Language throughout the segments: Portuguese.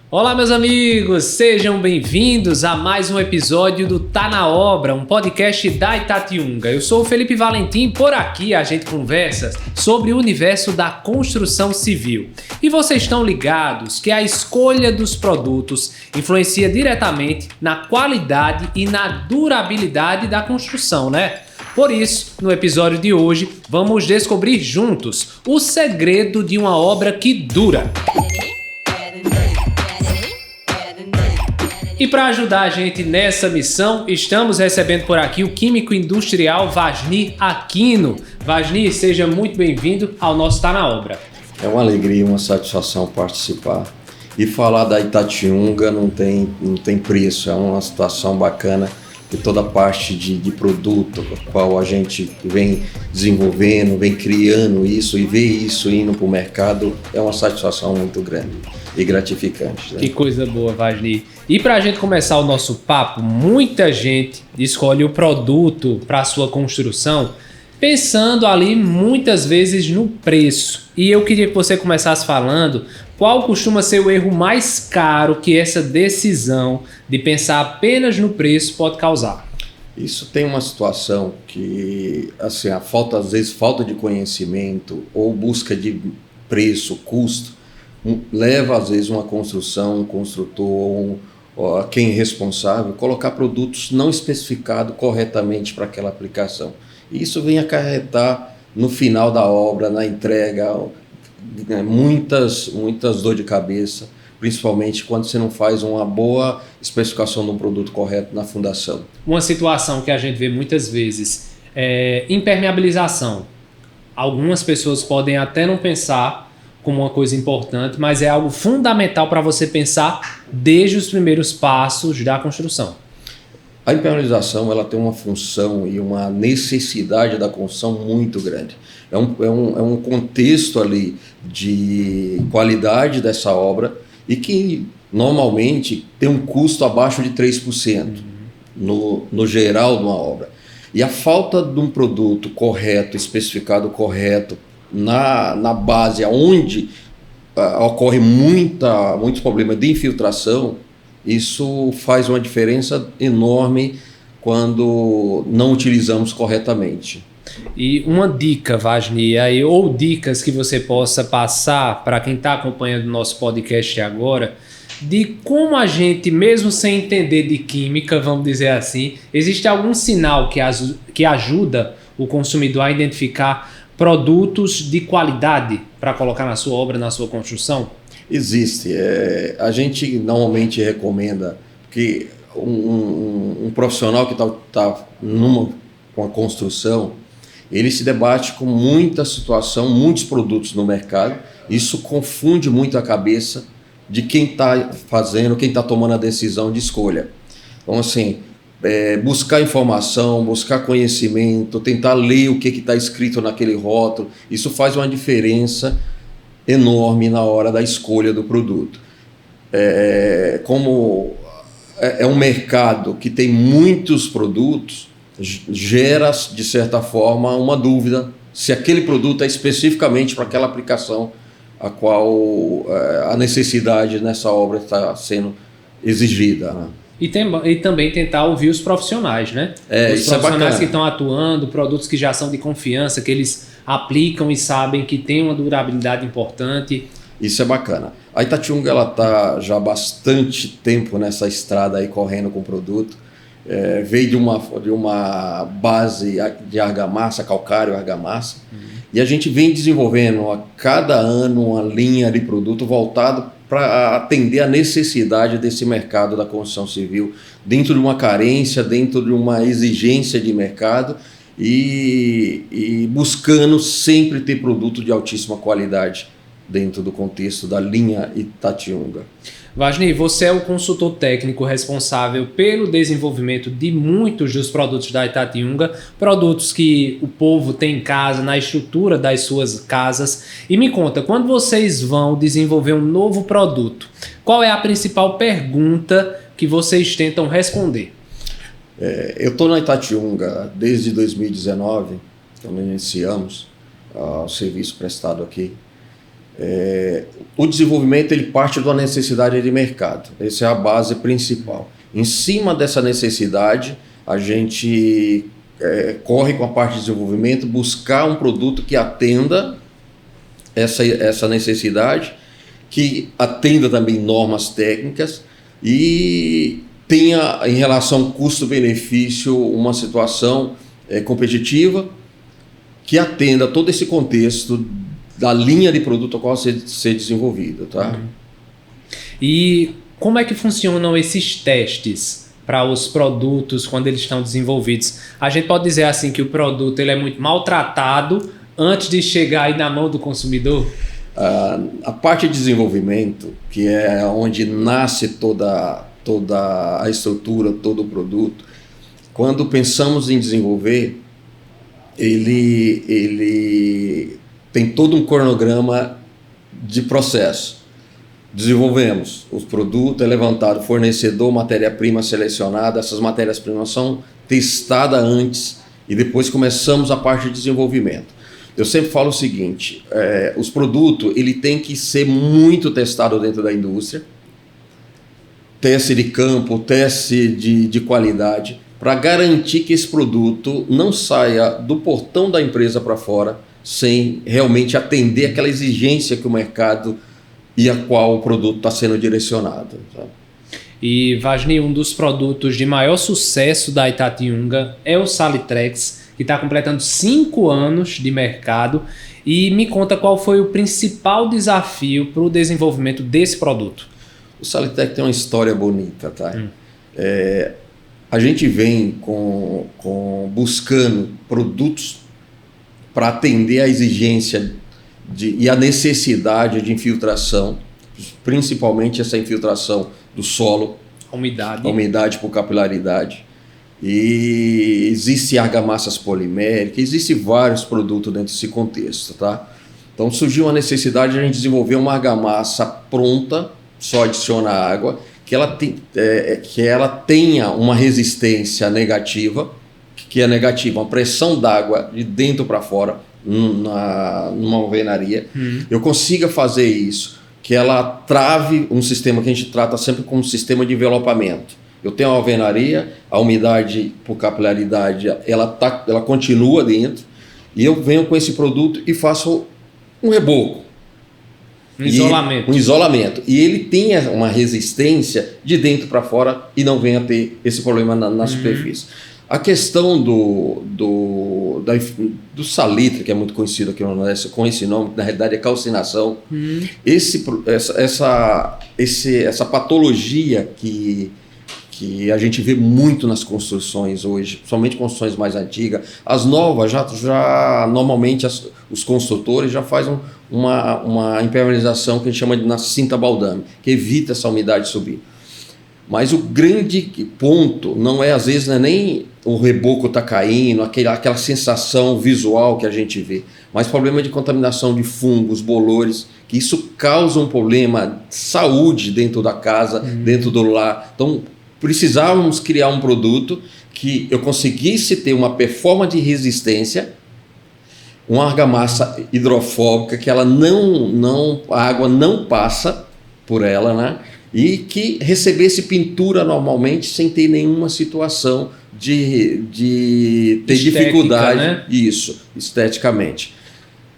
Olá, meus amigos, sejam bem-vindos a mais um episódio do Tá na Obra, um podcast da Itatiunga. Eu sou o Felipe Valentim, por aqui a gente conversa sobre o universo da construção civil. E vocês estão ligados que a escolha dos produtos influencia diretamente na qualidade e na durabilidade da construção, né? Por isso, no episódio de hoje, vamos descobrir juntos o segredo de uma obra que dura. E para ajudar a gente nessa missão, estamos recebendo por aqui o químico industrial Vasni Aquino. Vasni, seja muito bem-vindo ao nosso Tá na Obra. É uma alegria, uma satisfação participar. E falar da Itatiunga não tem preço, é uma situação bacana de toda a parte de produto, a qual a gente vem desenvolvendo, vem criando isso e ver isso indo para o mercado, é uma satisfação muito grande e gratificante. Né? Que coisa boa, Vasni. E para a gente começar o nosso papo, muita gente escolhe o produto para a sua construção pensando ali muitas vezes no preço. E eu queria que você começasse falando qual costuma ser o erro mais caro que essa decisão de pensar apenas no preço pode causar. Isso tem uma situação que, assim, às vezes falta de conhecimento ou busca de preço, custo, leva às vezes uma construção, um construtor, quem é responsável, colocar produtos não especificados corretamente para aquela aplicação. E isso vem acarretar no final da obra, na entrega, muitas dor de cabeça, principalmente quando você não faz uma boa especificação de um produto correto na fundação. Uma situação que a gente vê muitas vezes é impermeabilização. Algumas pessoas podem até não pensar como uma coisa importante, mas é algo fundamental para você pensar desde os primeiros passos da construção. A impermeabilização ela tem uma função e uma necessidade da construção muito grande. É um contexto ali de qualidade dessa obra e que normalmente tem um custo abaixo de 3% no geral de uma obra. E a falta de um produto correto, especificado correto, na base onde ocorre muitos problemas de infiltração, isso faz uma diferença enorme quando não utilizamos corretamente. E uma dica, Vasni, ou dicas que você possa passar para quem está acompanhando o nosso podcast agora, de como a gente, mesmo sem entender de química, vamos dizer assim, existe algum sinal que ajuda o consumidor a identificar produtos de qualidade para colocar na sua obra, na sua construção? Existe. A gente normalmente recomenda que um profissional que está com a construção, ele se debate com muita situação, muitos produtos no mercado. Isso confunde muito a cabeça de quem está fazendo, quem está tomando a decisão de escolha. Então, assim, buscar informação, buscar conhecimento, tentar ler o que está escrito naquele rótulo, isso faz uma diferença enorme na hora da escolha do produto. Como é um mercado que tem muitos produtos, gera, de certa forma, uma dúvida se aquele produto é especificamente para aquela aplicação a qual a necessidade nessa obra está sendo exigida, né? E também tentar ouvir os profissionais, né? Os profissionais que estão atuando, produtos que já são de confiança, que eles aplicam e sabem que tem uma durabilidade importante. Isso é bacana. A Itatiunga está já há bastante tempo nessa estrada aí correndo com o produto. Veio de uma base de argamassa, calcário e argamassa. E a gente vem desenvolvendo a cada ano uma linha de produto voltado para atender a necessidade desse mercado da construção civil, dentro de uma carência, dentro de uma exigência de mercado e buscando sempre ter produto de altíssima qualidade dentro do contexto da linha Itatiunga. Vasni, você é o consultor técnico responsável pelo desenvolvimento de muitos dos produtos da Itatiunga, produtos que o povo tem em casa, na estrutura das suas casas. E me conta, quando vocês vão desenvolver um novo produto, qual é a principal pergunta que vocês tentam responder? Eu estou na Itatiunga desde 2019, quando iniciamos o serviço prestado aqui. O desenvolvimento ele parte de uma necessidade de mercado. Essa é a base principal. Em cima dessa necessidade, a gente corre com a parte de desenvolvimento, buscar um produto que atenda essa necessidade, que atenda também normas técnicas e tenha, em relação custo-benefício, uma situação competitiva que atenda todo esse contexto da linha de produto a qual ser desenvolvida, tá? E como é que funcionam esses testes para os produtos quando eles estão desenvolvidos? A gente pode dizer assim que o produto ele é muito maltratado antes de chegar aí na mão do consumidor? A parte de desenvolvimento, que é onde nasce toda a estrutura, todo o produto, quando pensamos em desenvolver, ele tem todo um cronograma de processo. Desenvolvemos os produtos, é levantado fornecedor, matéria-prima selecionada, essas matérias-primas são testadas antes e depois começamos a parte de desenvolvimento. Eu sempre falo o seguinte, os produtos ele tem que ser muito testado dentro da indústria, teste de campo, teste de qualidade, para garantir que esse produto não saia do portão da empresa para fora sem realmente atender aquela exigência que o mercado e a qual o produto está sendo direcionado. Sabe? E, Wagner, um dos produtos de maior sucesso da Itatiunga é o Salitrex, que está completando 5 anos de mercado. E me conta qual foi o principal desafio para o desenvolvimento desse produto. O Salitrex tem uma história bonita, tá? A gente vem buscando produtos para atender a exigência e a necessidade de infiltração, principalmente essa infiltração do solo, a umidade por capilaridade. E existe argamassas poliméricas, existem vários produtos dentro desse contexto, tá? Então surgiu a necessidade de a gente desenvolver uma argamassa pronta, só adiciona água, que ela tenha uma resistência negativa, que é negativa, uma pressão d'água de dentro para fora, numa alvenaria. Eu consiga fazer isso, que ela trave um sistema que a gente trata sempre como um sistema de envelopamento. Eu tenho uma alvenaria, a umidade por capilaridade ela continua dentro, e eu venho com esse produto e faço um reboco. Um isolamento. E ele tem uma resistência de dentro para fora e não venha ter esse problema na superfície. A questão do salitre, que é muito conhecido aqui no Nordeste, com esse nome, que na realidade é calcinação, essa patologia que a gente vê muito nas construções hoje, principalmente construções mais antigas. As novas, já normalmente os construtores já fazem uma impermeabilização que a gente chama de na cinta baldame, que evita essa umidade subir. Mas o grande ponto não é, às vezes, não é nem o reboco está caindo, aquela sensação visual que a gente vê, mas problema de contaminação de fungos, bolores, que isso causa um problema de saúde dentro da casa, dentro do lar. Então, precisávamos criar um produto que eu conseguisse ter uma performance de resistência, uma argamassa hidrofóbica que a água não passa por ela, né? E que recebesse pintura normalmente sem ter nenhuma situação de ter estética, dificuldade, né? Isso, esteticamente.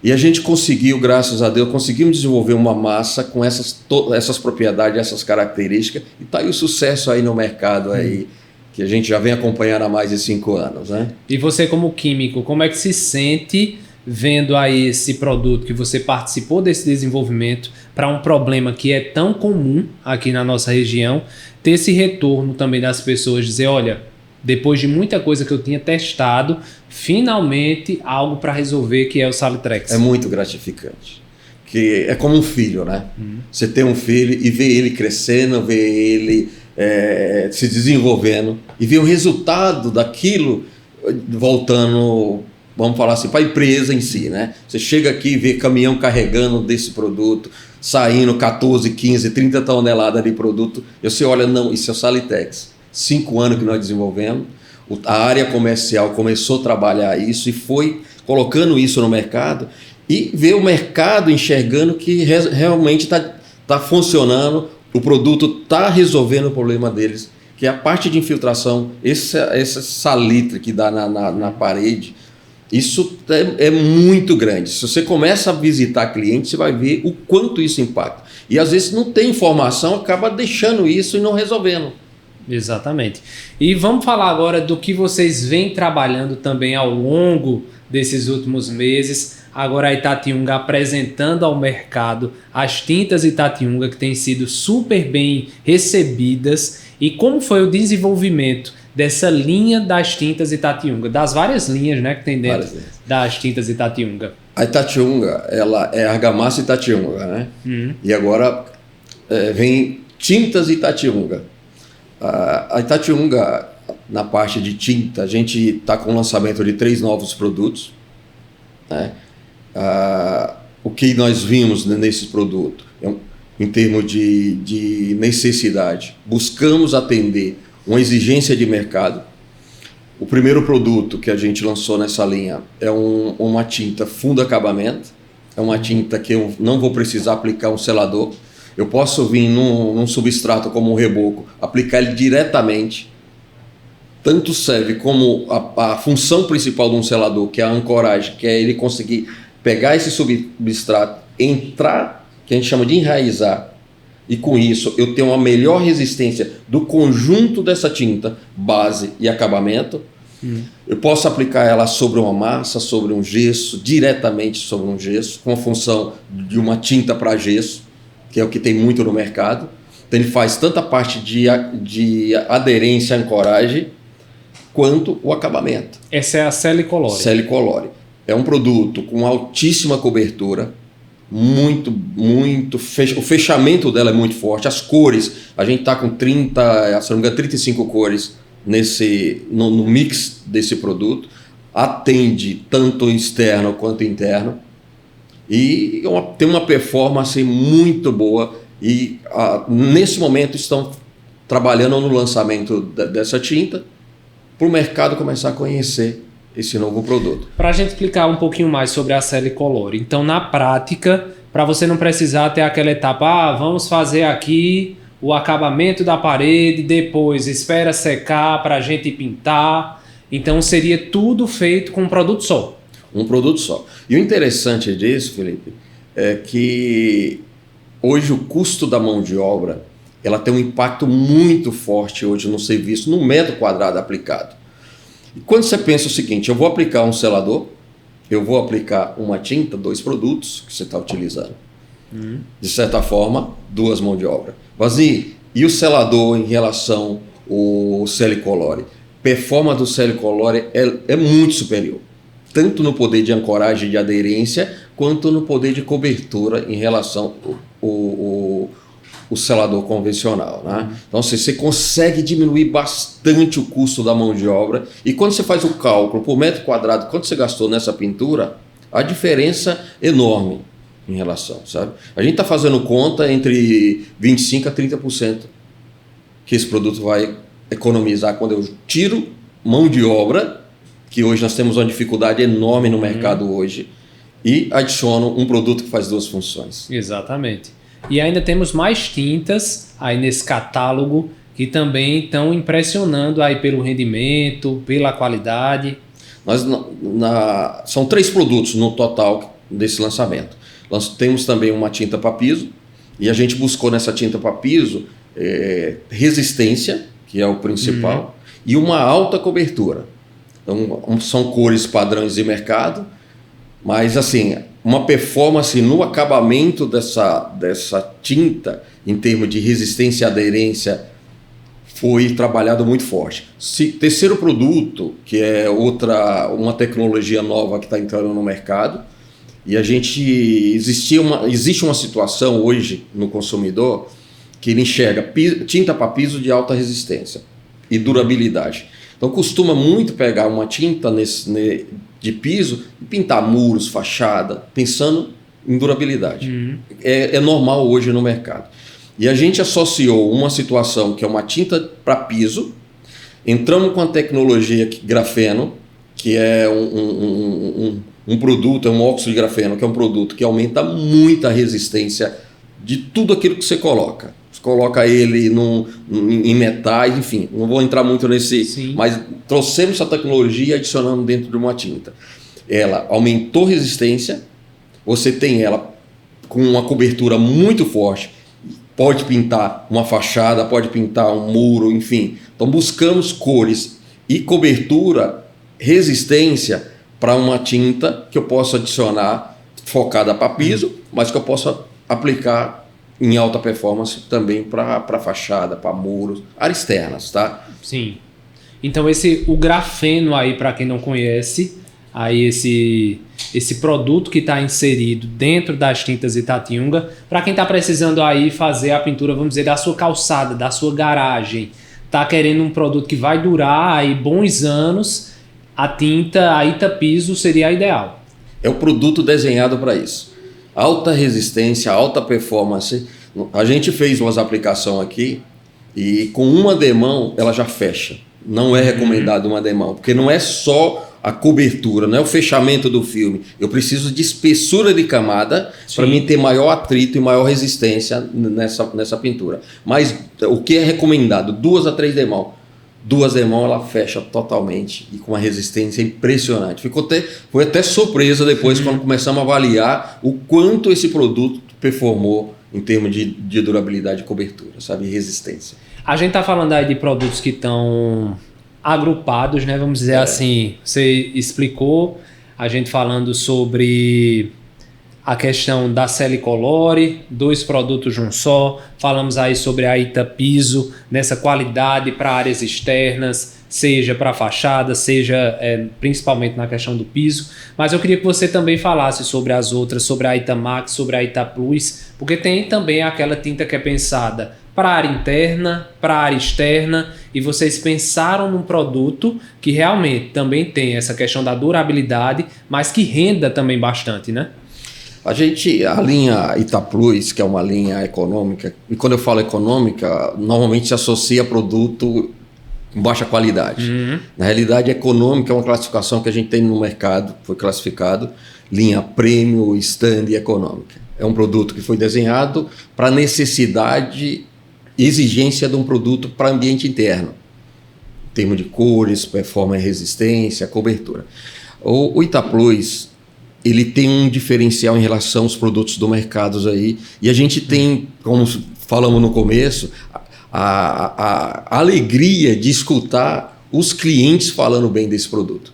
E a gente conseguiu, graças a Deus, conseguimos desenvolver uma massa com essas propriedades, essas características, e está aí o sucesso aí no mercado, aí, que a gente já vem acompanhando há mais de 5 anos. Né? E você, como químico, como é que se sente vendo aí esse produto que você participou desse desenvolvimento para um problema que é tão comum aqui na nossa região, ter esse retorno também das pessoas, dizer, olha, depois de muita coisa que eu tinha testado, finalmente algo para resolver, que é o Salitrex. É muito gratificante. Que é como um filho, né? Você tem um filho e vê ele crescendo, vê ele se desenvolvendo e vê o resultado daquilo voltando, vamos falar assim, para a empresa em si, né? Você chega aqui e vê caminhão carregando desse produto, saindo 14, 15, 30 toneladas de produto. E você olha, não, isso é o Salitrex. 5 anos que nós desenvolvemos, a área comercial começou a trabalhar isso e foi colocando isso no mercado, e ver o mercado enxergando que realmente está funcionando, o produto está resolvendo o problema deles, que é a parte de infiltração, esse salitre que dá na parede, isso é muito grande. Se você começa a visitar clientes, você vai ver o quanto isso impacta. E às vezes não tem informação, acaba deixando isso e não resolvendo. Exatamente. E vamos falar agora do que vocês vêm trabalhando também ao longo desses últimos meses. Agora a Itatiunga apresentando ao mercado as tintas Itatiunga, que têm sido super bem recebidas. E como foi o desenvolvimento dessa linha das tintas Itatiunga, das várias linhas, né, que tem dentro das tintas Itatiunga? A Itatiunga, ela é argamassa Itatiunga, né? E agora vem tintas Itatiunga. A Itatiunga, na parte de tinta, a gente está com o lançamento de 3 novos produtos, né? O que nós vimos nesse produto, em termos de necessidade, buscamos atender uma exigência de mercado. O primeiro produto que a gente lançou nessa linha é uma tinta fundo acabamento, é uma tinta que eu não vou precisar aplicar um selador. Eu posso vir num substrato como um reboco, aplicar ele diretamente. Tanto serve como a função principal de um selador, que é a ancoragem, que é ele conseguir pegar esse substrato, entrar, que a gente chama de enraizar, e com isso eu tenho uma melhor resistência do conjunto dessa tinta, base e acabamento. Eu posso aplicar ela sobre uma massa, sobre um gesso, diretamente sobre um gesso, com a função de uma tinta para gesso, que é o que tem muito no mercado. Então ele faz tanto a parte de aderência, ancoragem, quanto o acabamento. Essa é a Celicolore. Celicolore. É um produto com altíssima cobertura, o fechamento dela é muito forte, as cores, a gente está com 35 cores no mix desse produto, atende tanto externo quanto interno, e tem uma performance muito boa, e nesse momento estão trabalhando no lançamento dessa tinta, para o mercado começar a conhecer esse novo produto. Para a gente explicar um pouquinho mais sobre a Celicolore, então na prática, para você não precisar ter aquela etapa, vamos fazer aqui o acabamento da parede, depois espera secar para a gente pintar, então seria tudo feito com um produto só. Um produto só. E o interessante disso, Felipe, é que hoje o custo da mão de obra, ela tem um impacto muito forte hoje no serviço, no metro quadrado aplicado. E quando você pensa o seguinte, eu vou aplicar um selador, eu vou aplicar uma tinta, 2 produtos que você está utilizando. De certa forma, 2 mãos de obra. Mas e o selador em relação ao Celicolore? Performance do Celicolore é muito superior, tanto no poder de ancoragem e de aderência, quanto no poder de cobertura em relação o selador convencional, né? Então você consegue diminuir bastante o custo da mão de obra, e quando você faz o cálculo por metro quadrado, quanto você gastou nessa pintura, a diferença é enorme em relação, sabe? A gente está fazendo conta entre 25% a 30% que esse produto vai economizar quando eu tiro mão de obra, que hoje nós temos uma dificuldade enorme no mercado hoje, e adiciono um produto que faz 2 funções. Exatamente. E ainda temos mais tintas aí nesse catálogo que também estão impressionando aí pelo rendimento, pela qualidade. São 3 produtos no total desse lançamento. Nós temos também uma tinta para piso, e a gente buscou nessa tinta para piso resistência, que é o principal, e uma alta cobertura. Então, são cores padrões de mercado, mas assim, uma performance no acabamento dessa tinta, em termos de resistência e aderência, foi trabalhado muito forte. Terceiro produto, que é uma tecnologia nova que está entrando no mercado, e existe uma situação hoje no consumidor que ele enxerga tinta para piso de alta resistência e durabilidade. Então costuma muito pegar uma tinta de piso e pintar muros, fachada, pensando em durabilidade. É normal hoje no mercado. E a gente associou uma situação que é uma tinta para piso, entramos com a tecnologia grafeno, que é um um produto, é um óxido de grafeno, que é um produto que aumenta muito a resistência de tudo aquilo que você coloca. Você coloca ele em metais, enfim, não vou entrar muito nesse... Sim. Mas trouxemos essa tecnologia e adicionamos dentro de uma tinta. Ela aumentou resistência, você tem ela com uma cobertura muito forte, pode pintar uma fachada, pode pintar um muro, enfim. Então buscamos cores e cobertura, resistência para uma tinta que eu possa adicionar focada para piso, mas que eu possa aplicar em alta performance também para fachada, para muros, áreas externas, tá? Sim. Então o grafeno aí, para quem não conhece, aí esse produto que está inserido dentro das tintas Itatiunga, para quem está precisando aí fazer a pintura, vamos dizer, da sua calçada, da sua garagem, está querendo um produto que vai durar aí bons anos, a tinta, a Itapiso seria a ideal. É o produto desenhado para isso. Alta resistência, alta performance. A gente fez umas aplicações aqui e com uma demão ela já fecha. Não é recomendado uma demão, porque não é só a cobertura, não é o fechamento do filme. Eu preciso de espessura de camada para mim ter maior atrito e maior resistência nessa pintura. Mas o que é recomendado? 2 a 3 demãos. 2 demãos ela fecha totalmente e com uma resistência impressionante. Foi até surpresa depois quando começamos a avaliar o quanto esse produto performou em termos de durabilidade e cobertura, sabe? E resistência. A gente está falando aí de produtos que estão agrupados, né? Vamos dizer assim, você explicou, a gente falando sobre a questão da Celicolore, 2 produtos de um só, falamos aí sobre a Itapiso, nessa qualidade para áreas externas, seja para fachada, seja principalmente na questão do piso, mas eu queria que você também falasse sobre as outras, sobre a Itamax, sobre a Itaplus, porque tem também aquela tinta que é pensada para a área interna, para a área externa, e vocês pensaram num produto que realmente também tem essa questão da durabilidade, mas que renda também bastante, né? A linha Itaplus, que é uma linha econômica, e quando eu falo econômica, normalmente se associa a produto com baixa qualidade. Na realidade, econômica é uma classificação que a gente tem no mercado, foi classificado, linha premium, stand e econômica. É um produto que foi desenhado para necessidade e exigência de um produto para ambiente interno, em termos de cores, performance, resistência, cobertura. O Itaplus, ele tem um diferencial em relação aos produtos do mercado aí, e a gente tem, como falamos no começo, a alegria de escutar os clientes falando bem desse produto.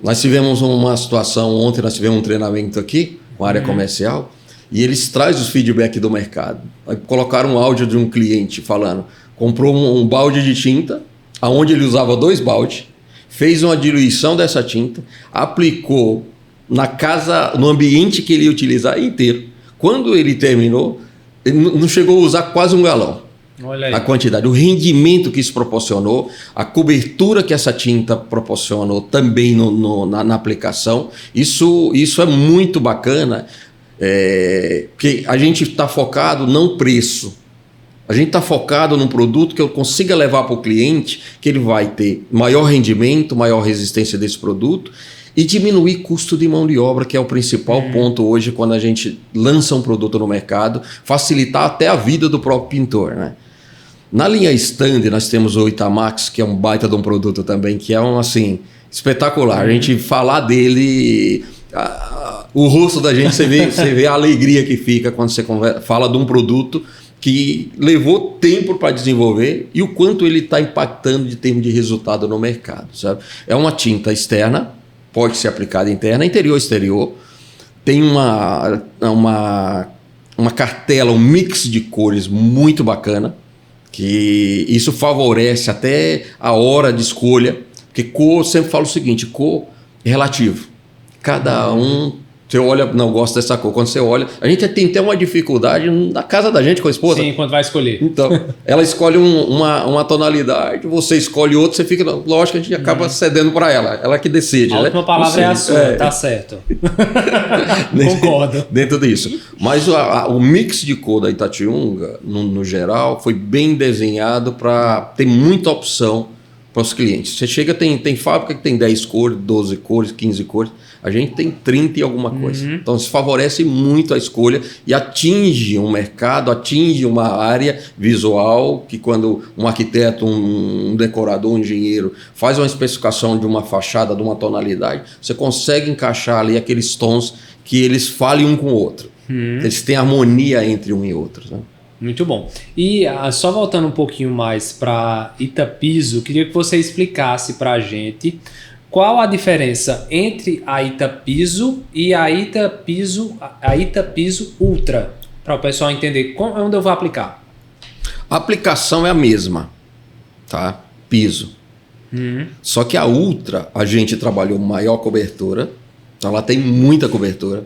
Nós tivemos uma situação, ontem nós tivemos um treinamento aqui, com a área comercial, e eles trazem os feedback do mercado. Colocaram um áudio de um cliente falando, comprou um balde de tinta, onde ele usava 2 baldes, fez uma diluição dessa tinta, aplicou na casa, no ambiente que ele ia utilizar inteiro. Quando ele terminou, ele não chegou a usar quase 1 galão. Olha aí. A quantidade, o rendimento que isso proporcionou, a cobertura que essa tinta proporcionou também na aplicação, isso é muito bacana, porque a gente está focado não no preço, a gente está focado num produto que eu consiga levar para o cliente, que ele vai ter maior rendimento, maior resistência desse produto e diminuir custo de mão de obra, que é o principal ponto hoje quando a gente lança um produto no mercado, facilitar até a vida do próprio pintor, né? Na linha stand, nós temos o Itamax, que é um baita de um produto também, que é espetacular. A gente falar dele, o rosto da gente, você vê a alegria que fica quando você fala de um produto que levou tempo para desenvolver e o quanto ele está impactando de termos de resultado no mercado, sabe? É uma tinta externa, pode ser aplicada interna, interior, exterior. Tem uma cartela, um mix de cores muito bacana, que isso favorece até a hora de escolha, porque cor, eu sempre falo o seguinte, cor é relativo. Cada um, você olha, não gosta dessa cor, quando você olha, a gente tem até uma dificuldade na casa da gente com a esposa. Sim, quando vai escolher. Então, ela escolhe uma tonalidade, você escolhe outra, você fica, lógico, a gente acaba cedendo para ela que decide. A última palavra é a sua, tá certo. Concordo. Dentro disso. Mas o mix de cor da Itatiunga, no geral, foi bem desenhado para ter muita opção para os clientes. Você chega, tem fábrica que tem 10 cores, 12 cores, 15 cores. A gente tem 30 e alguma coisa. Então, isso favorece muito a escolha e atinge um mercado, atinge uma área visual que quando um arquiteto, um decorador, um engenheiro faz uma especificação de uma fachada, de uma tonalidade, você consegue encaixar ali aqueles tons que eles falem um com o outro. Eles têm harmonia entre um e outro, né? Muito bom. E só voltando um pouquinho mais para Itapiso, queria que você explicasse para a gente qual a diferença entre a Itapiso e a Itapiso Ultra, para o pessoal entender onde eu vou aplicar. A aplicação é a mesma, tá? Piso. Só que a Ultra, a gente trabalhou maior cobertura, então ela tem muita cobertura.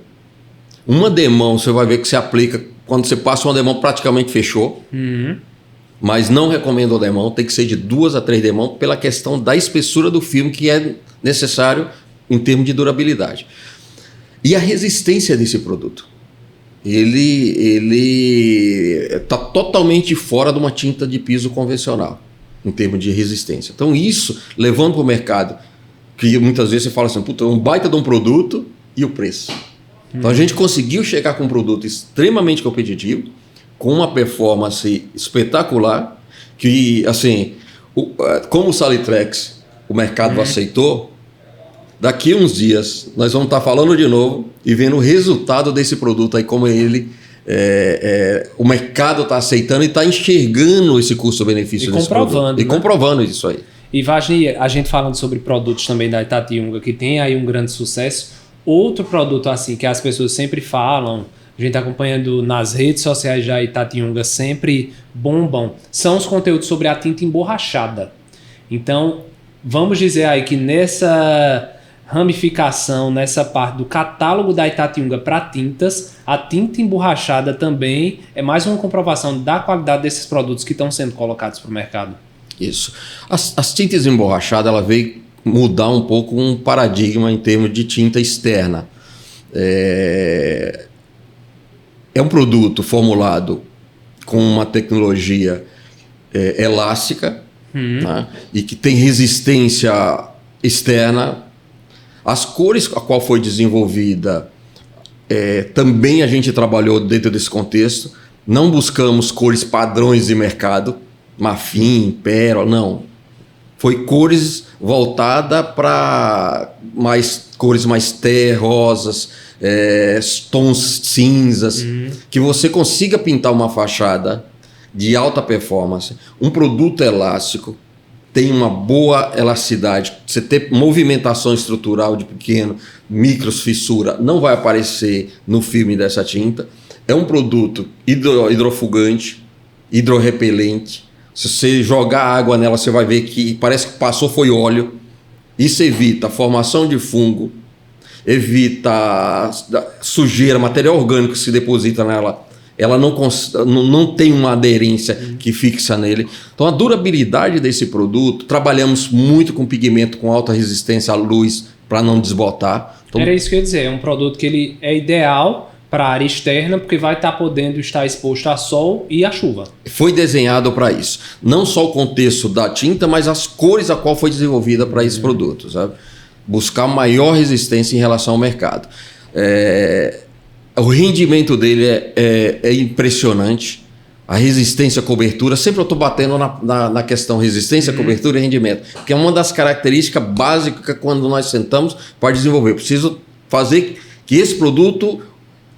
Uma demão, você vai ver que você aplica, quando você passa uma demão, praticamente fechou. Mas não recomendo a demão, tem que ser de 2 a 3 demãos pela questão da espessura do filme que é necessário em termos de durabilidade. E a resistência desse produto. Ele está totalmente fora de uma tinta de piso convencional, em termos de resistência. Então isso, levando para o mercado, que muitas vezes você fala assim, puta, um baita de um produto e o preço. Então a gente conseguiu chegar com um produto extremamente competitivo, com uma performance espetacular, que assim, como o Salitrex o mercado aceitou, daqui uns dias nós vamos estar falando de novo e vendo o resultado desse produto aí, como ele o mercado está aceitando e está enxergando esse custo-benefício desse produto. E comprovando isso aí. E Vagni, a gente falando sobre produtos também da Itatiunga, que tem aí um grande sucesso. Outro produto assim que as pessoas sempre falam, a gente acompanhando nas redes sociais da Itatiunga, sempre bombam, são os conteúdos sobre a tinta emborrachada. Então, vamos dizer aí que nessa ramificação, nessa parte do catálogo da Itatiunga para tintas, a tinta emborrachada também é mais uma comprovação da qualidade desses produtos que estão sendo colocados para o mercado. Isso. As tintas emborrachadas, ela veio mudar um pouco um paradigma em termos de tinta externa. É um produto formulado com uma tecnologia elástica, né, e que tem resistência externa. As cores a qual foi desenvolvida, também a gente trabalhou dentro desse contexto. Não buscamos cores padrões de mercado, marfim, pérola, não. Foi cores voltada para cores mais terrosas, tons cinzas, que você consiga pintar uma fachada de alta performance, um produto elástico, tem uma boa elasticidade, você ter movimentação estrutural de pequeno, micros, fissura, não vai aparecer no filme dessa tinta. É um produto hidrofugante, hidrorrepelente. Se você jogar água nela, você vai ver que parece que passou foi óleo. Isso evita a formação de fungo, evita sujeira, material orgânico que se deposita nela. Ela não tem uma aderência que fixa nele. Então a durabilidade desse produto, trabalhamos muito com pigmento com alta resistência à luz para não desbotar. Então, era isso que eu ia dizer, é um produto que ele é ideal para a área externa, porque vai estar podendo estar exposto a sol e a chuva. Foi desenhado para isso. Não só o contexto da tinta, mas as cores a qual foi desenvolvida para esse produto, sabe? Buscar maior resistência em relação ao mercado. O rendimento dele é impressionante. A resistência à cobertura, sempre eu estou batendo na questão resistência, cobertura e rendimento, que é uma das características básicas quando nós sentamos para desenvolver. Preciso fazer que esse produto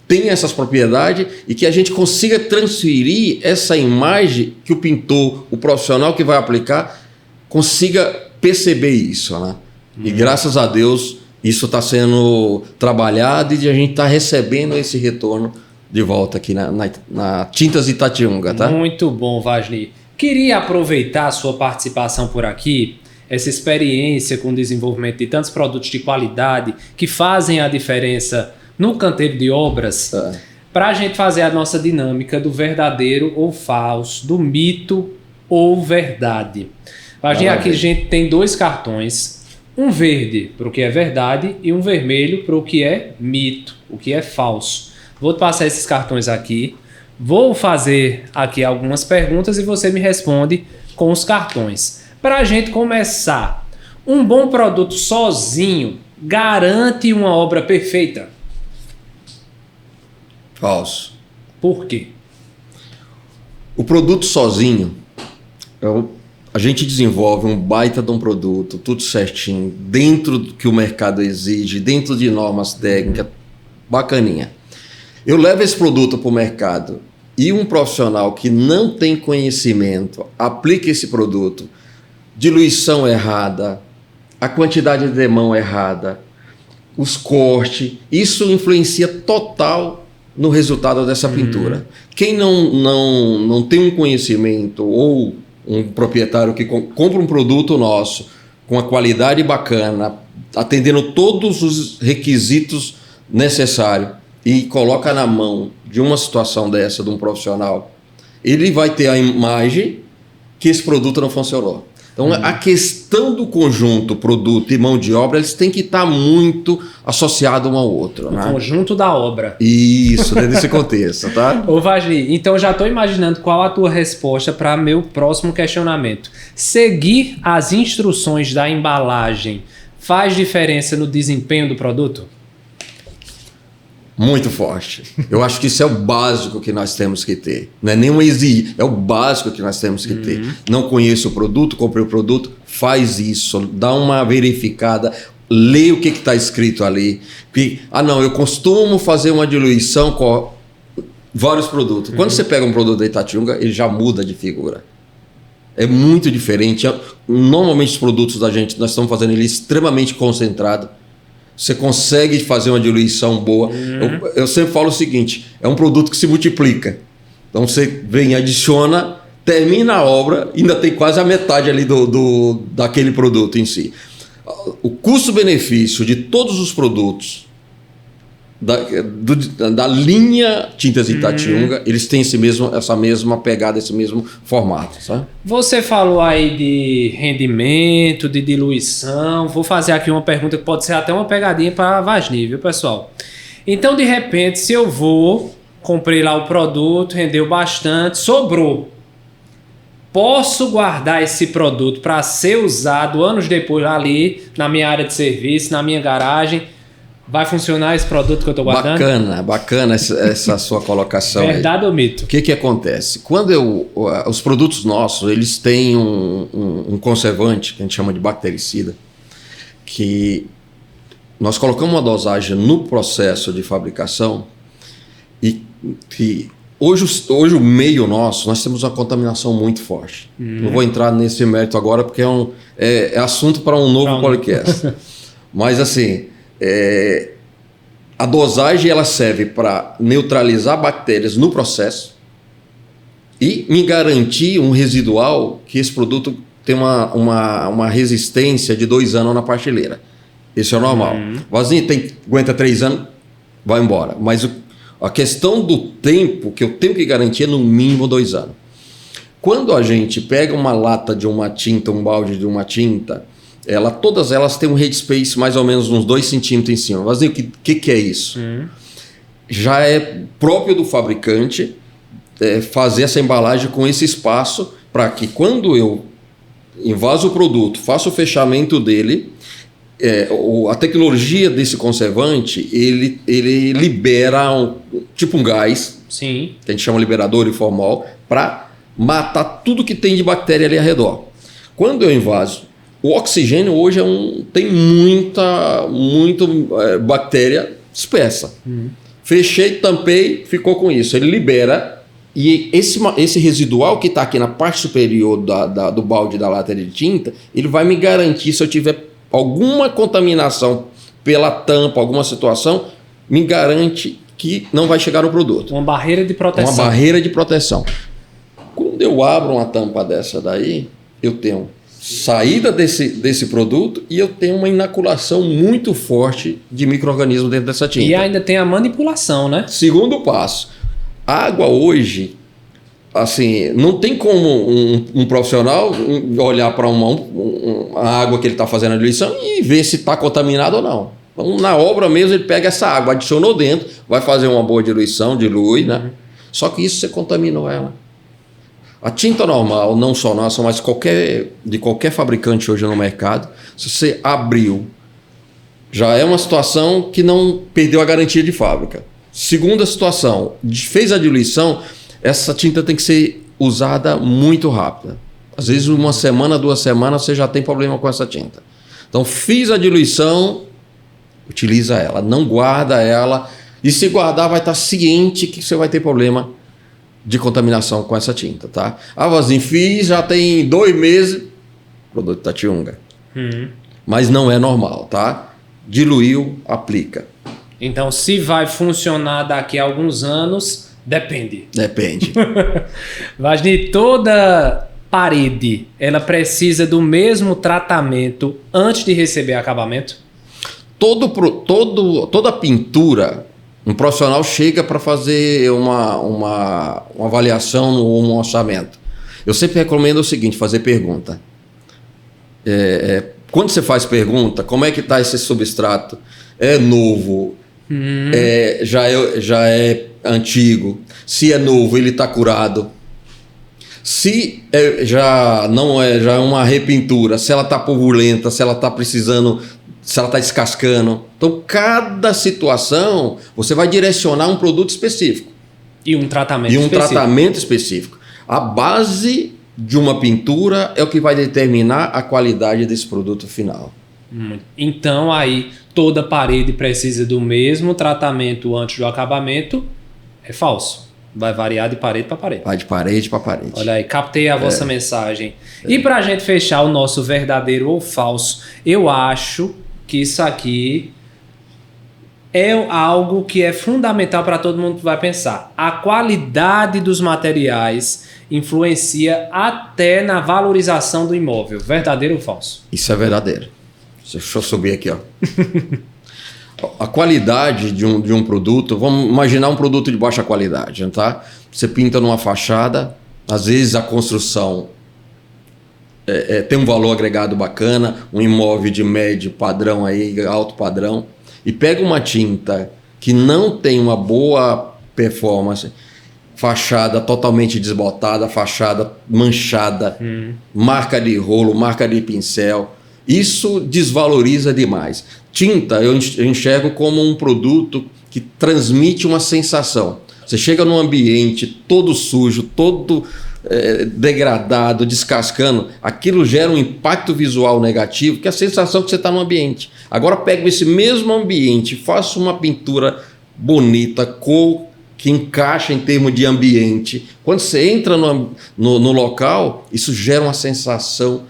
tenha essas propriedades e que a gente consiga transferir essa imagem que o pintor, o profissional que vai aplicar, consiga perceber isso, né? E graças a Deus isso está sendo trabalhado e a gente está recebendo esse retorno de volta aqui na Tintas Itatiunga, tá? Muito bom, Vagni. Queria aproveitar a sua participação por aqui, essa experiência com o desenvolvimento de tantos produtos de qualidade que fazem a diferença no canteiro de obras, para a gente fazer a nossa dinâmica do verdadeiro ou falso, do mito ou verdade. Vagni, aqui a gente tem 2 cartões, um verde para o que é verdade e um vermelho para o que é mito, o que é falso. Vou passar esses cartões aqui, vou fazer aqui algumas perguntas e você me responde com os cartões. Para a gente começar, um bom produto sozinho garante uma obra perfeita? Falso. Por quê? O produto sozinho, a gente desenvolve um baita de um produto, tudo certinho, dentro do que o mercado exige, dentro de normas técnicas, bacaninha. Eu levo esse produto para o mercado e um profissional que não tem conhecimento aplica esse produto, diluição errada, a quantidade de demão errada, os cortes, isso influencia total no resultado dessa pintura. Quem não tem um conhecimento ou um proprietário que compra um produto nosso com a qualidade bacana, atendendo todos os requisitos necessários e coloca na mão de uma situação dessa, de um profissional, ele vai ter a imagem que esse produto não funcionou. Então, a questão do conjunto, produto e mão de obra, eles têm que estar muito associados um ao outro. O conjunto da obra. Isso, dentro desse contexto, tá? Ô, Vagli, então já estou imaginando qual a tua resposta para meu próximo questionamento. Seguir as instruções da embalagem faz diferença no desempenho do produto? Muito forte. Eu acho que isso é o básico que nós temos que ter. Não é nem um exigir, é o básico que nós temos que ter. Não conheço o produto, comprei o produto, faz isso, dá uma verificada, lê o que está escrito ali. Não, eu costumo fazer uma diluição com vários produtos. Quando você pega um produto da Itatiunga, ele já muda de figura. É muito diferente. Normalmente os produtos da gente, nós estamos fazendo ele extremamente concentrado. Você consegue fazer uma diluição boa. Eu sempre falo o seguinte, é um produto que se multiplica. Então você vem, adiciona, termina a obra, ainda tem quase a metade ali daquele produto em si. O custo-benefício de todos os produtos da linha Tintas Itatiunga, eles têm essa mesma pegada, esse mesmo formato, sabe? Você falou aí de rendimento, de diluição. Vou fazer aqui uma pergunta que pode ser até uma pegadinha para a Vagli, viu, pessoal? Então, de repente, se eu comprei lá o produto, rendeu bastante, sobrou. Posso guardar esse produto para ser usado anos depois ali na minha área de serviço, na minha garagem? Vai funcionar esse produto que eu estou guardando? Bacana essa sua colocação. Verdade ou mito? O que acontece? Quando os produtos nossos, eles têm um conservante, que a gente chama de bactericida, que nós colocamos uma dosagem no processo de fabricação e que hoje o meio nosso, nós temos uma contaminação muito forte. Não vou entrar nesse mérito agora porque é assunto para um novo podcast. Mas assim... a dosagem ela serve para neutralizar bactérias no processo e me garantir um residual que esse produto tem uma resistência de 2 anos na prateleira. Isso é normal. Vasinho aguenta 3 anos, vai embora. Mas a questão do tempo que eu tenho que garantir é no mínimo 2 anos. Quando a gente pega uma lata de uma tinta, um balde de uma tinta, todas elas têm um headspace mais ou menos uns 2 centímetros em cima. Mas o que é isso? Já é próprio do fabricante fazer essa embalagem com esse espaço para que quando eu invaso o produto, faço o fechamento dele, a tecnologia desse conservante, ele libera um gás, sim, que a gente chama liberador e formol, para matar tudo que tem de bactéria ali ao redor. Quando eu invaso, o oxigênio hoje tem muita bactéria espessa. Fechei, tampei, ficou com isso. Ele libera e esse residual que está aqui na parte superior do balde da lata de tinta, ele vai me garantir, se eu tiver alguma contaminação pela tampa, alguma situação, me garante que não vai chegar no produto. Uma barreira de proteção. Uma barreira de proteção. Quando eu abro uma tampa dessa daí, eu tenho saída desse produto e eu tenho uma inoculação muito forte de micro-organismos dentro dessa tinta. E ainda tem a manipulação, né? Segundo passo, a água hoje, assim, não tem como um profissional olhar para a água que ele está fazendo a diluição e ver se está contaminado ou não. Então, na obra mesmo, ele pega essa água, adicionou dentro, vai fazer uma boa diluição, dilui, né? Só que isso você contaminou ela. A tinta normal, não só nossa, mas de qualquer fabricante hoje no mercado, se você abriu, já é uma situação que não perdeu a garantia de fábrica. Segunda situação, fez a diluição, essa tinta tem que ser usada muito rápida. Às vezes 1 semana, 2 semanas você já tem problema com essa tinta. Então fiz a diluição, utiliza ela, não guarda ela. E se guardar vai estar ciente que você vai ter problema de contaminação com essa tinta, tá? Vazinho, fiz, já tem 2 meses, produto Tatiunga. Mas não é normal, tá? Diluiu, aplica. Então, se vai funcionar daqui a alguns anos, depende. Depende. Vasni, toda parede, ela precisa do mesmo tratamento antes de receber acabamento? Toda pintura, um profissional chega para fazer uma avaliação no orçamento. Eu sempre recomendo o seguinte, fazer pergunta. Quando você faz pergunta, como é que está esse substrato? É novo? Já é antigo? Se é novo, ele está curado? Se já é uma repintura, se ela está purulenta, se ela está precisando, se ela está descascando. Então, cada situação, você vai direcionar um produto específico. E um tratamento específico. A base de uma pintura é o que vai determinar a qualidade desse produto final. Então, aí, toda parede precisa do mesmo tratamento antes do acabamento, é falso. Vai variar de parede para parede. Vai de parede para parede. Olha aí, captei a vossa mensagem. E para a gente fechar o nosso verdadeiro ou falso, eu acho que isso aqui é algo que é fundamental para todo mundo que vai pensar. A qualidade dos materiais influencia até na valorização do imóvel. Verdadeiro ou falso? Isso é verdadeiro. Deixa eu subir aqui, ó. A qualidade de um produto, vamos imaginar um produto de baixa qualidade, tá? Você pinta numa fachada, às vezes a construção tem um valor agregado bacana, um imóvel de médio padrão, aí, alto padrão, e pega uma tinta que não tem uma boa performance, fachada totalmente desbotada, fachada manchada, marca de rolo, marca de pincel, isso desvaloriza demais. Tinta eu enxergo como um produto que transmite uma sensação. Você chega num ambiente todo sujo, todo degradado, descascando, aquilo gera um impacto visual negativo, que é a sensação que você está no ambiente. Agora pego esse mesmo ambiente, faço uma pintura bonita, cor que encaixa em termos de ambiente. Quando você entra no local, isso gera uma sensação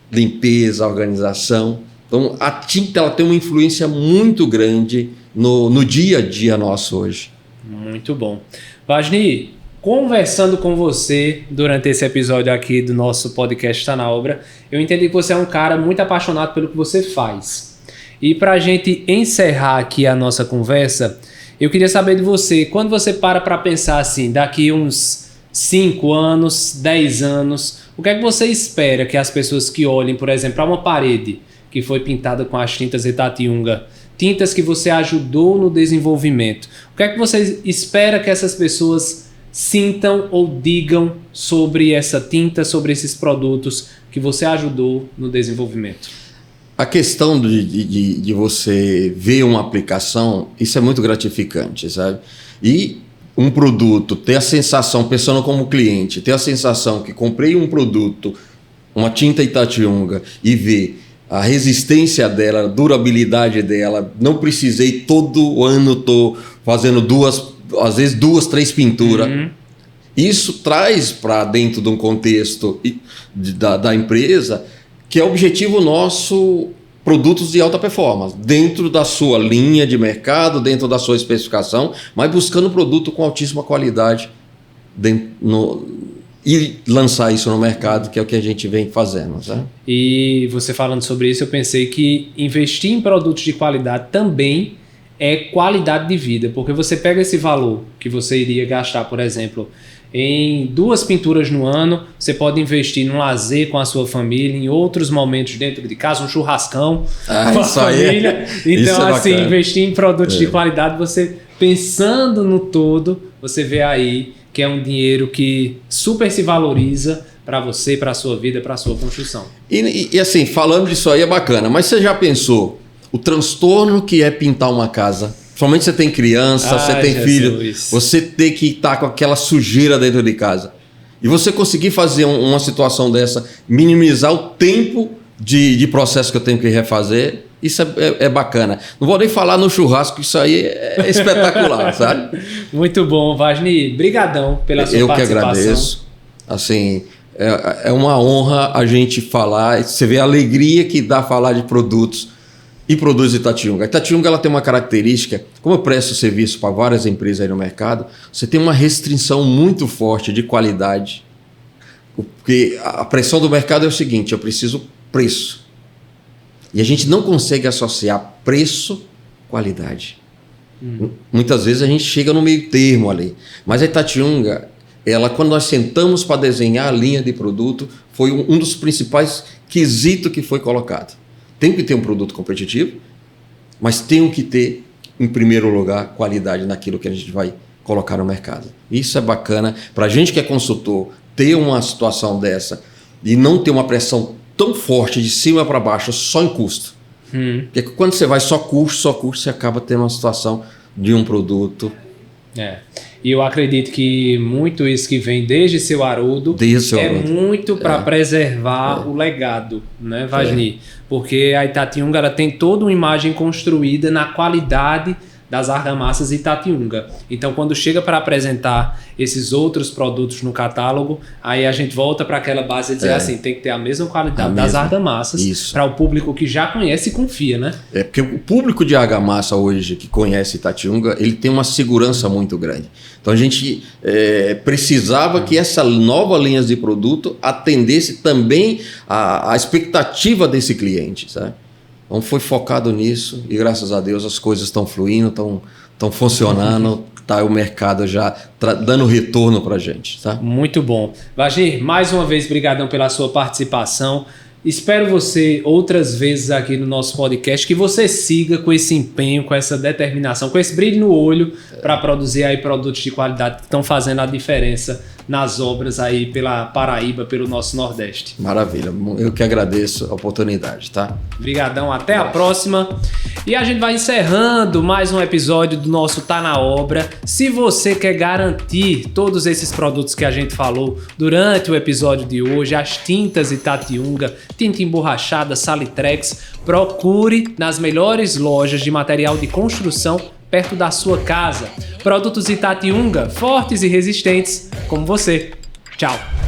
de limpeza, organização. Então a tinta ela tem uma influência muito grande no dia a dia nosso hoje. Muito bom. Vasni, conversando com você durante esse episódio aqui do nosso podcast Está na Obra, eu entendi que você é um cara muito apaixonado pelo que você faz. E para a gente encerrar aqui a nossa conversa, eu queria saber de você, quando você para pensar assim, daqui uns 5 anos, 10 anos, o que é que você espera que as pessoas que olhem, por exemplo, para uma parede que foi pintada com as tintas Itatiunga, tintas que você ajudou no desenvolvimento, o que é que você espera que essas pessoas sintam ou digam sobre essa tinta, sobre esses produtos que você ajudou no desenvolvimento? A questão de você ver uma aplicação, isso é muito gratificante, sabe? E um produto, ter a sensação, pensando como cliente, ter a sensação que comprei um produto, uma tinta Itatiunga, e ver a resistência dela, a durabilidade dela, não precisei todo ano, estou fazendo às vezes 2, 3 pinturas. Isso traz para dentro de um contexto da empresa que é objetivo nosso, produtos de alta performance, dentro da sua linha de mercado, dentro da sua especificação, mas buscando produto com altíssima qualidade e lançar isso no mercado, que é o que a gente vem fazendo. Sabe? E você falando sobre isso, eu pensei que investir em produtos de qualidade também é qualidade de vida, porque você pega esse valor que você iria gastar, por exemplo, em 2 pinturas no ano, você pode investir num lazer com a sua família, em outros momentos dentro de casa, um churrascão com a família. Então, assim, investir em produtos de qualidade, você pensando no todo, você vê aí que é um dinheiro que super se valoriza para você, para a sua vida, para a sua construção. E assim, falando disso aí é bacana, mas você já pensou o transtorno que é pintar uma casa? Somente você tem criança, você tem filho, você ter que estar com aquela sujeira dentro de casa. E você conseguir fazer uma situação dessa, minimizar o tempo de processo que eu tenho que refazer, isso é bacana. Não vou nem falar no churrasco, isso aí é espetacular, sabe? Muito bom, Wagner. Brigadão pela sua participação. Eu que agradeço. Assim, é uma honra a gente falar. Você vê a alegria que dá falar de produtos e produtos de Itatiunga. A Itatiunga ela tem uma característica, como eu presto serviço para várias empresas aí no mercado, você tem uma restrição muito forte de qualidade. Porque a pressão do mercado é o seguinte, eu preciso preço. E a gente não consegue associar preço, qualidade. Muitas vezes a gente chega no meio termo ali. Mas a Itatiunga, quando nós sentamos para desenhar a linha de produto, foi um dos principais quesitos que foi colocado. Tem que ter um produto competitivo, mas tem que ter, em primeiro lugar, qualidade naquilo que a gente vai colocar no mercado. Isso é bacana. Para a gente que é consultor, ter uma situação dessa e não ter uma pressão tão forte de cima para baixo só em custo. Porque quando você vai só custo, você acaba tendo uma situação de um produto. E eu acredito que muito isso que vem desde seu Haroldo muito para preservar o legado, né, Wagner? Porque a Itatiunga ela tem toda uma imagem construída na qualidade das argamassas Itatiunga. Então, quando chega para apresentar esses outros produtos no catálogo, aí a gente volta para aquela base e dizer assim, tem que ter a mesma qualidade das argamassas para o público que já conhece e confia, né? Porque o público de argamassa hoje que conhece Itatiunga, ele tem uma segurança muito grande. Então, a gente precisava que essa nova linha de produto atendesse também a expectativa desse cliente, sabe? Então foi focado nisso e graças a Deus as coisas estão fluindo, estão funcionando, tá o mercado já dando retorno para a gente. Tá? Muito bom. Wagner, mais uma vez, brigadão pela sua participação. Espero você outras vezes aqui no nosso podcast, que você siga com esse empenho, com essa determinação, com esse brilho no olho para produzir aí produtos de qualidade que estão fazendo a diferença nas obras aí pela Paraíba, pelo nosso Nordeste. Maravilha, eu que agradeço a oportunidade, tá? Obrigadão, até a próxima. E a gente vai encerrando mais um episódio do nosso Tá Na Obra. Se você quer garantir todos esses produtos que a gente falou durante o episódio de hoje, as tintas Itatiunga, tinta emborrachada, Salitrex, procure nas melhores lojas de material de construção perto da sua casa. Produtos Itatiunga, fortes e resistentes como você. Tchau!